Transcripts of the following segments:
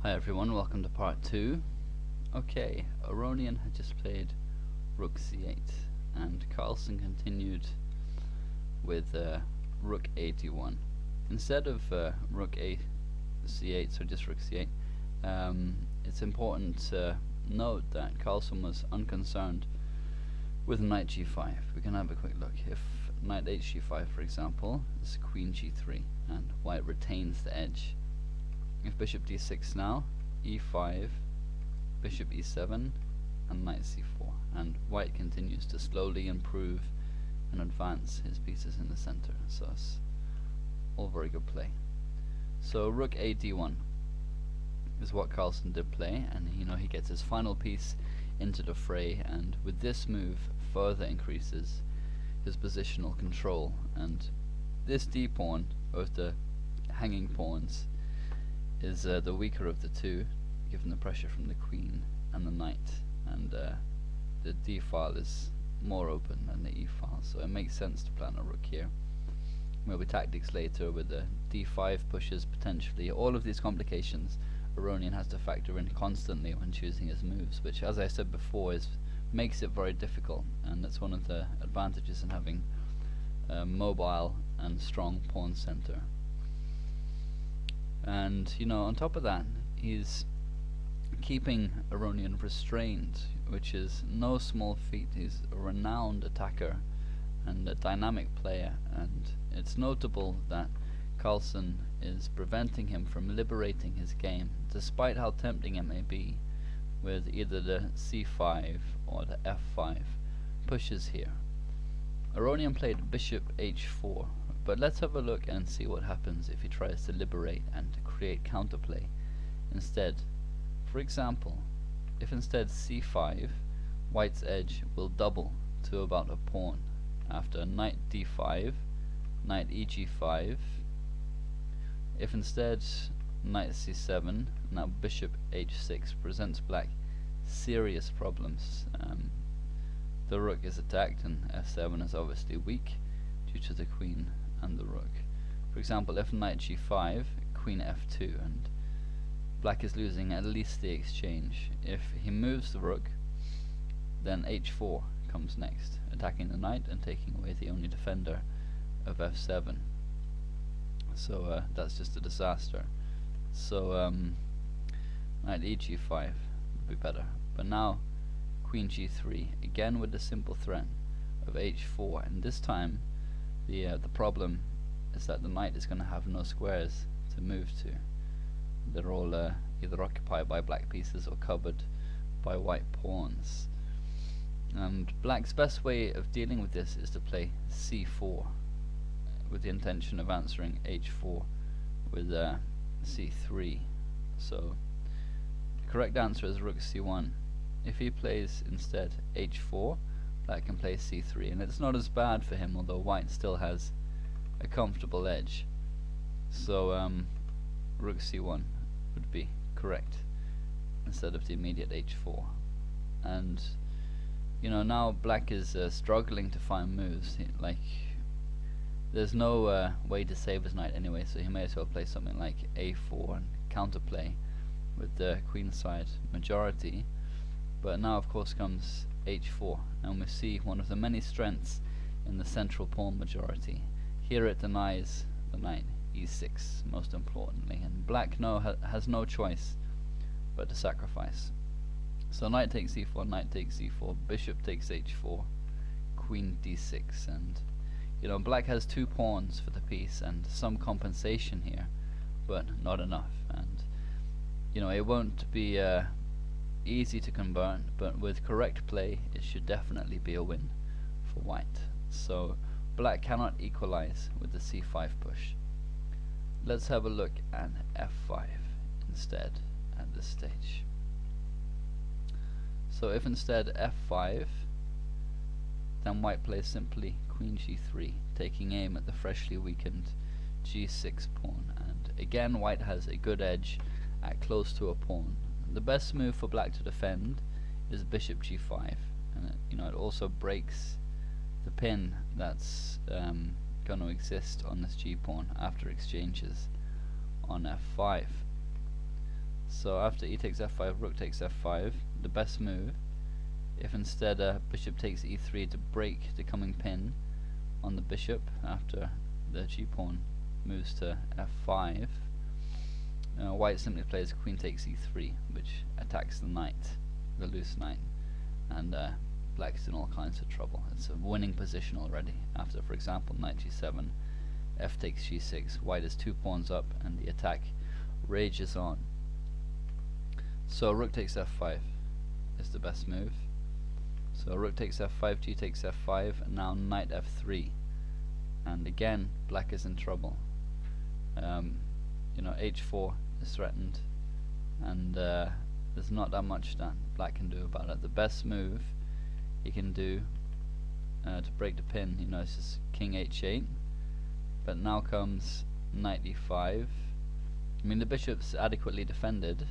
Hi everyone, welcome to part 2. Okay, Aronian had just played Rook c8 and Carlsen continued with Rook a1. Instead of Rook c8, so just Rook c8, it's important to note that Carlsen was unconcerned with Knight g5. We can have a quick look. If Knight hg5, for example, is Queen g3 and White retains the edge. If Bishop d6 now, e5, Bishop e7, and Knight c4, and White continues to slowly improve and advance his pieces in the center. So it's all very good play. So Rook a d1 is what Carlsen did play, and he gets his final piece into the fray, and with this move further increases his positional control. And this d pawn, both the hanging pawns, is the weaker of the two, given the pressure from the queen and the knight, and the d file is more open than the e file, so it makes sense to plan a rook here. There'll be tactics later with the d5 pushes potentially. All of these complications Aronian has to factor in constantly when choosing his moves, which, as I said before, makes it very difficult, and that's one of the advantages in having a mobile and strong pawn center. And on top of that, he's keeping Aronian restrained, which is no small feat. He's a renowned attacker and a dynamic player, and it's notable that Carlsen is preventing him from liberating his game, despite how tempting it may be, with either the c5 or the f5 pushes here. Aronian played Bishop h4, but let's have a look and see what happens if he tries to liberate and to create counterplay instead. For example, if instead c5, White's edge will double to about a pawn after Knight d5, Knight eg5. If instead Knight c7, now Bishop h6 presents Black serious problems. The rook is attacked, and f7 is obviously weak due to the queen and the rook. For example, if Knight g5, Queen f2, and Black is losing at least the exchange. If he moves the rook, then h4 comes next, attacking the knight and taking away the only defender of f7. So that's just a disaster. So Knight eg5 would be better. But now Queen g3, again with the simple threat of h4, and this time the problem is that the knight is going to have no squares to move to. They're all either occupied by black pieces or covered by white pawns. And Black's best way of dealing with this is to play c4 with the intention of answering h4 with c3. So the correct answer is Rook c1. If he plays instead h4, Black can play c3, and it's not as bad for him, although White still has a comfortable edge. So Rook c1 would be correct instead of the immediate h4. And now Black is struggling to find moves. There's no way to save his knight anyway, so he may as well play something like a4 and counterplay with the queenside majority. But now of course comes h4, and we see one of the many strengths in the central pawn majority. Here it denies the knight e6, most importantly, and Black has no choice but to sacrifice. So knight takes e4, knight takes e4, bishop takes h4, queen d6, and Black has two pawns for the piece and some compensation here, but not enough. And it won't be easy to convert, but with correct play it should definitely be a win for White. So Black cannot equalize with the c5 push. Let's have a look at f5 instead at this stage. So if instead f5, then White plays simply Queen g3, taking aim at the freshly weakened g6 pawn, and again White has a good edge at close to a pawn. The best move for Black to defend is Bishop g5, and it also breaks the pin that's going to exist on this g pawn after exchanges on f5. So after e takes f5, rook takes f5, the best move, if instead bishop takes e3 to break the coming pin on the bishop after the g-pawn moves to f5, white simply plays queen takes e3, which attacks the knight, the loose knight, and black's in all kinds of trouble. It's a winning position already after, for example, knight g7, f takes g6, white is 2 pawns up, and the attack rages on. So rook takes f5 is the best move. So rook takes f5, g takes f5, and now knight f3, and again black is in trouble. H4 is threatened, and there's not that much that black can do about it. The best move he can do to break the pin, is just king h8, but now comes knight e5. I mean, the bishop's adequately defended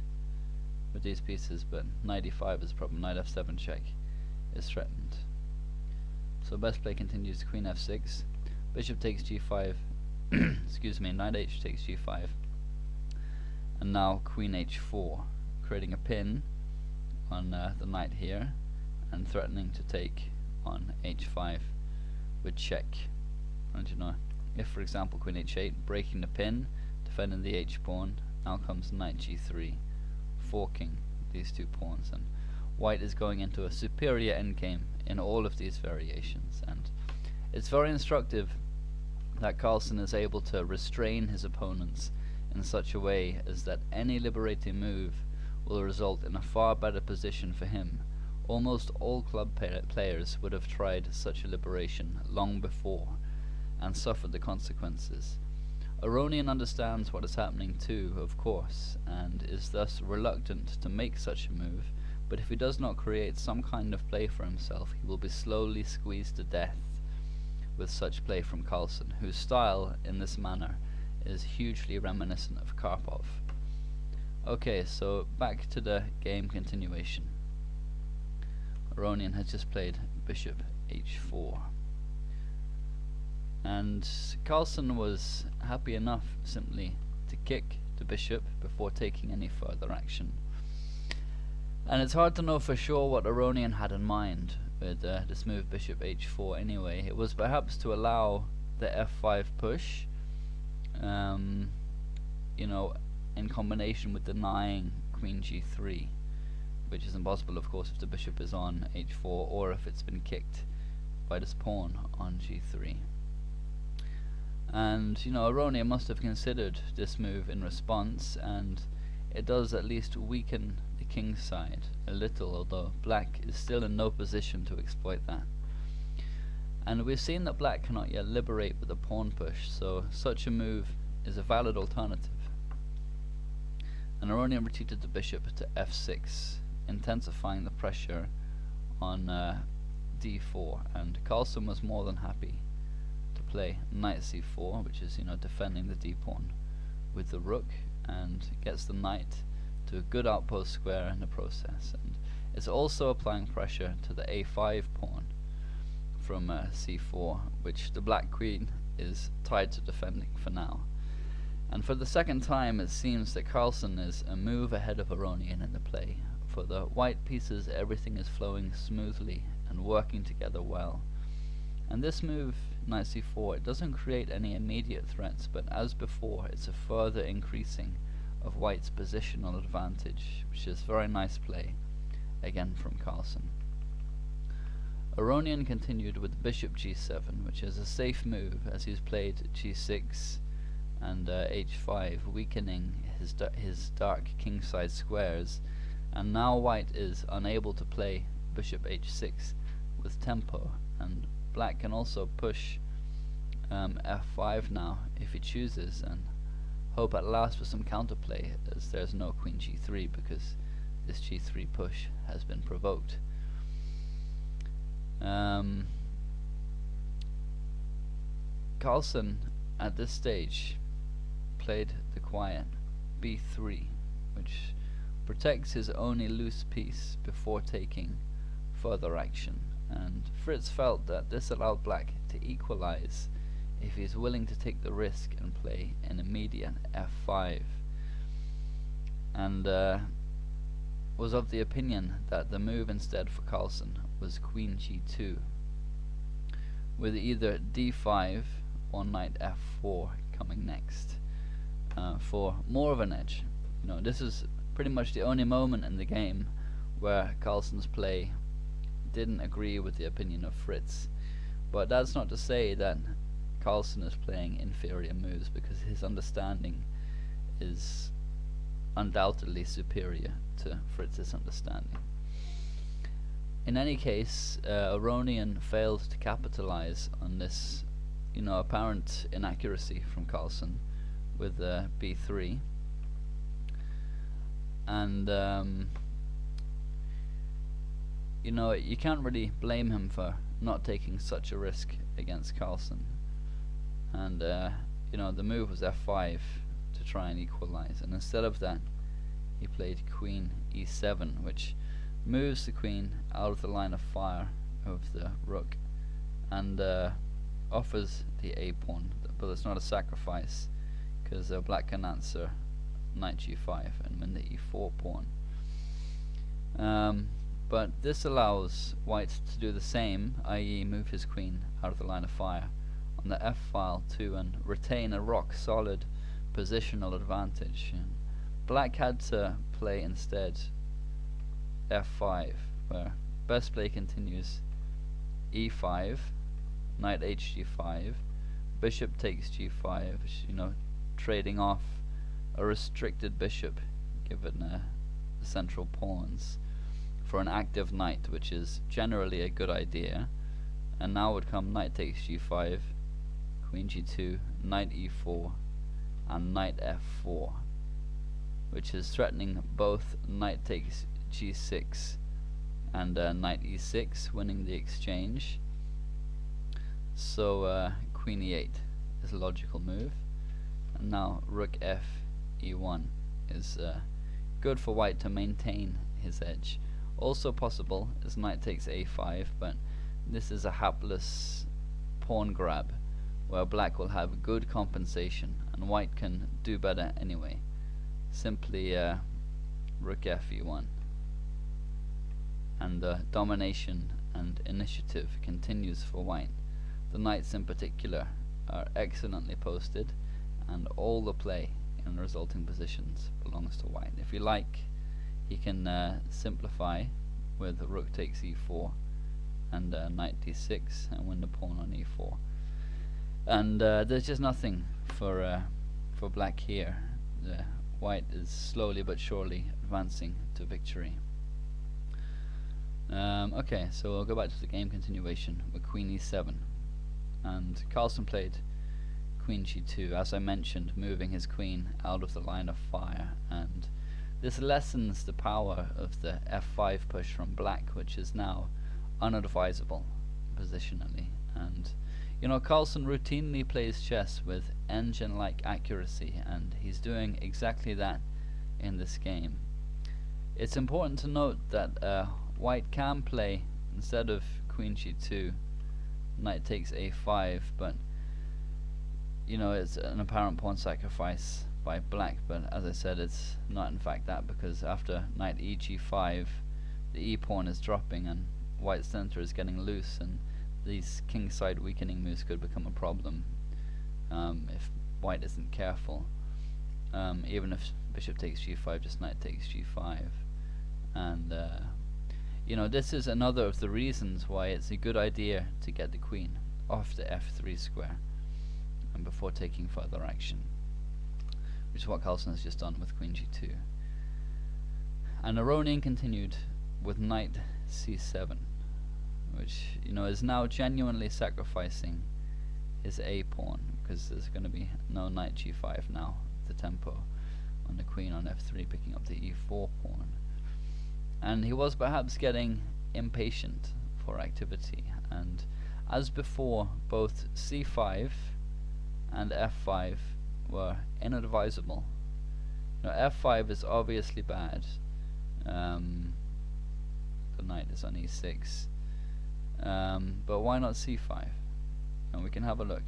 with these pieces, but knight e5 is a problem. Knight f7 check is threatened. So best play continues, queen f6, bishop takes g5, excuse me, knight h takes g5, and now queen h4, creating a pin on the knight here and threatening to take on h5 with check. And if for example queen h8, breaking the pin, defending the h pawn, now comes knight g3, forking these 2 pawns, and white is going into a superior endgame in all of these variations. And it's very instructive that Carlsen is able to restrain his opponents in such a way as that any liberating move will result in a far better position for him. Almost all club players would have tried such a liberation long before and suffered the consequences. Aronian understands what is happening too, of course, and is thus reluctant to make such a move, but if he does not create some kind of play for himself, he will be slowly squeezed to death with such play from Carlsen, whose style in this manner is hugely reminiscent of Karpov. Okay, so back to the game continuation. Aronian has just played bishop h4, and Carlsen was happy enough simply to kick the bishop before taking any further action. And it's hard to know for sure what Aronian had in mind with this move bishop h4 anyway. It was perhaps to allow the f5 push, in combination with denying queen g3, which is impossible of course if the bishop is on h4 or if it's been kicked by this pawn on g3. And Aronian must have considered this move in response, and it does at least weaken the king's side a little, although black is still in no position to exploit that. And we've seen that black cannot yet liberate with a pawn push, so such a move is a valid alternative. And Aronian retreated the bishop to f6, intensifying the pressure on d4, and Carlsen was more than happy to play knight c4, which is defending the d-pawn with the rook, and gets the knight to a good outpost square in the process, and it's also applying pressure to the a5 pawn from c4, which the black queen is tied to defending for now. And for the second time it seems that Carlsen is a move ahead of Aronian in the play. For the white pieces everything is flowing smoothly and working together well. And this move, knight c4, it doesn't create any immediate threats, but as before it's a further increasing of white's positional advantage, which is very nice play again from Carlsen. Aronian continued with bishop g7, which is a safe move as he's played g6 and h5, weakening his dark kingside squares, and now white is unable to play bishop h6 with tempo, and black can also push f5 now if he chooses, and hope at last for some counterplay, as there's no queen g3 because this g3 push has been provoked. Carlsen at this stage played the quiet b3, which protects his only loose piece before taking further action, and Fritz felt that this allowed black to equalize if he is willing to take the risk and play an immediate f5. and was of the opinion that the move instead for Carlsen was queen g2, with either d5 or knight f4 coming next, for more of an edge. You know, this is pretty much the only moment in the game where Carlsen's play didn't agree with the opinion of Fritz. But that's not to say that Carlsen is playing inferior moves, because his understanding is undoubtedly superior to Fritz's understanding. In any case, Aronian failed to capitalize on this, you know, apparent inaccuracy from Carlsen with b3, and you know, you can't really blame him for not taking such a risk against Carlsen. And you know, the move was f5 to try and equalize, and instead of that he played queen e7, which moves the queen out of the line of fire of the rook and offers the a pawn, but it's not a sacrifice, because black can answer knight g5 and win the e4 pawn. But this allows white to do the same, i.e. move his queen out of the line of fire on the f file too, and retain a rock solid positional advantage. And black had to play instead f5, where best play continues e5, knight hg5, bishop takes g5, you know, trading off a restricted bishop given the central pawns for an active knight, which is generally a good idea. And now would come knight takes g5, queen g2, knight e4, and knight f4, which is threatening both knight takes g6 and knight e6, winning the exchange. So queen e8 is a logical move, and now rook f e1 is good for white to maintain his edge. Also possible is knight takes a5, but this is a hapless pawn grab where black will have good compensation and white can do better anyway. Simply rook f e1, and the domination and initiative continues for white. The knights in particular are excellently posted, and all the play in the resulting positions belongs to white. If you like, he can simplify with rook takes e4 and knight d6 and win the pawn on e4. And there's just nothing for black here. White is slowly but surely advancing to victory. Okay, so we'll go back to the game continuation with queen e7, and Carlsen played queen g2, as I mentioned, moving his queen out of the line of fire, and this lessens the power of the f5 push from black, which is now unadvisable positionally. And you know, Carlsen routinely plays chess with engine-like accuracy, and he's doing exactly that in this game. It's important to note that white can play, instead of queen g2, knight takes a5, but you know, it's an apparent pawn sacrifice by black, but as I said, it's not in fact that, because after knight eg5 the e pawn is dropping and white's center is getting loose, and these kingside weakening moves could become a problem if white isn't careful. Even if bishop takes g5, just knight takes g5, and you know, this is another of the reasons why it's a good idea to get the queen off the f3 square and before taking further action, which is what Carlsen has just done with queen g2. And Aronian continued with knight c7, which, you know, is now genuinely sacrificing his a pawn, because there's going to be no knight g5 now, the tempo on the queen on f3 picking up the e4 pawn. And he was perhaps getting impatient for activity, and as before, both c5 and f5 were inadvisable. Now f5 is obviously bad. The knight is on e6, but why not c5? And we can have a look.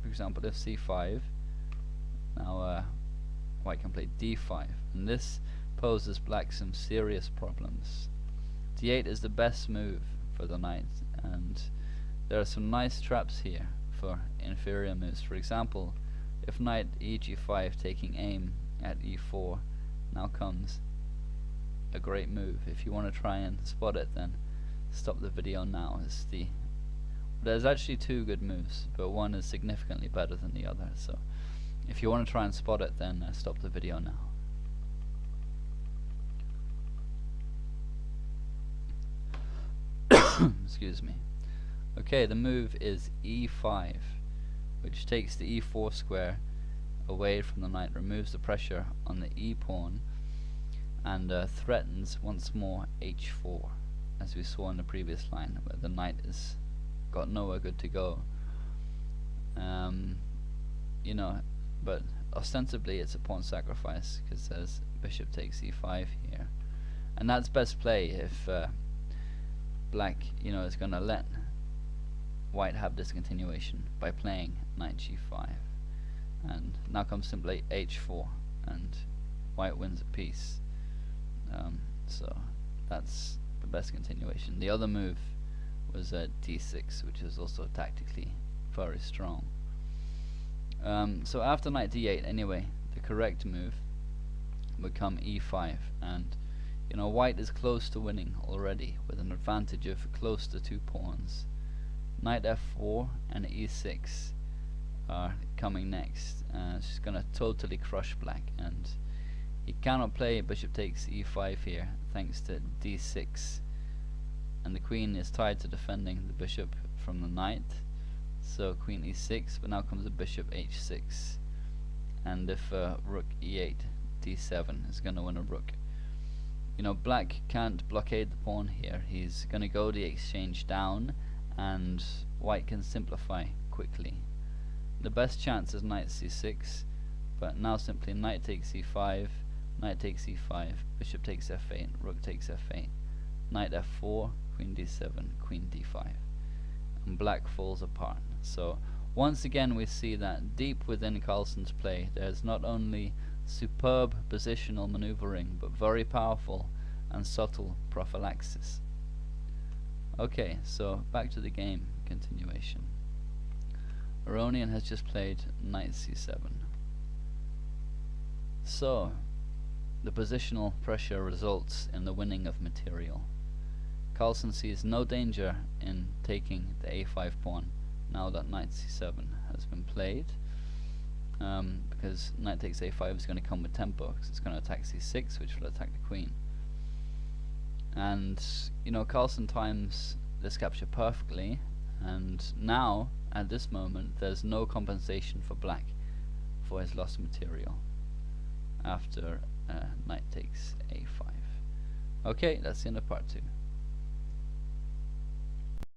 For example, if c5, now white can play d5, and this poses black some serious problems. d8 is the best move for the knight, and there are some nice traps here for inferior moves. For example, if knight eg5 taking aim at e4, now comes a great move. If you want to try and spot it, then stop the video now. There's actually two good moves, but one is significantly better than the other, so if you want to try and spot it, then stop the video now. Excuse me. Okay, the move is e5, which takes the e4 square away from the knight, removes the pressure on the e pawn, and threatens once more h4, as we saw in the previous line, where the knight is got nowhere good to go. You know, but ostensibly it's a pawn sacrifice because there's bishop takes e5 here, and that's best play if black, you know, is going to let white have this continuation by playing knight g5, and now comes simply h4, and white wins a piece. So that's the best continuation. The other move was d6, which is also tactically very strong. So after knight d8, anyway, the correct move would come e5, and you know, white is close to winning already with an advantage of close to 2 pawns. Knight f4 and e6 are coming next. She's gonna totally crush black, and he cannot play bishop takes e5 here thanks to d6, and the queen is tied to defending the bishop from the knight, so queen e6, but now comes a bishop h6, and if rook e8, d7 is gonna win a rook. You know, black can't blockade the pawn here. He's gonna go the exchange down, and white can simplify quickly. The best chance is knight c6, but now simply knight takes e5, knight takes e5, bishop takes f8, rook takes f8, knight f4, queen d7, queen d5, and black falls apart. So once again we see that deep within Carlsen's play there's not only superb positional maneuvering, but very powerful and subtle prophylaxis. Okay, so back to the game continuation. Aronian has just played knight c7. So the positional pressure results in the winning of material. Carlsen sees no danger in taking the a5 pawn now that knight c7 has been played, because knight takes a5 is going to come with tempo, because it's going to attack c6, which will attack the queen. And you know, Carlsen times this capture perfectly, and now at this moment there's no compensation for black for his lost material after knight takes a5. Okay, that's the end of part 2.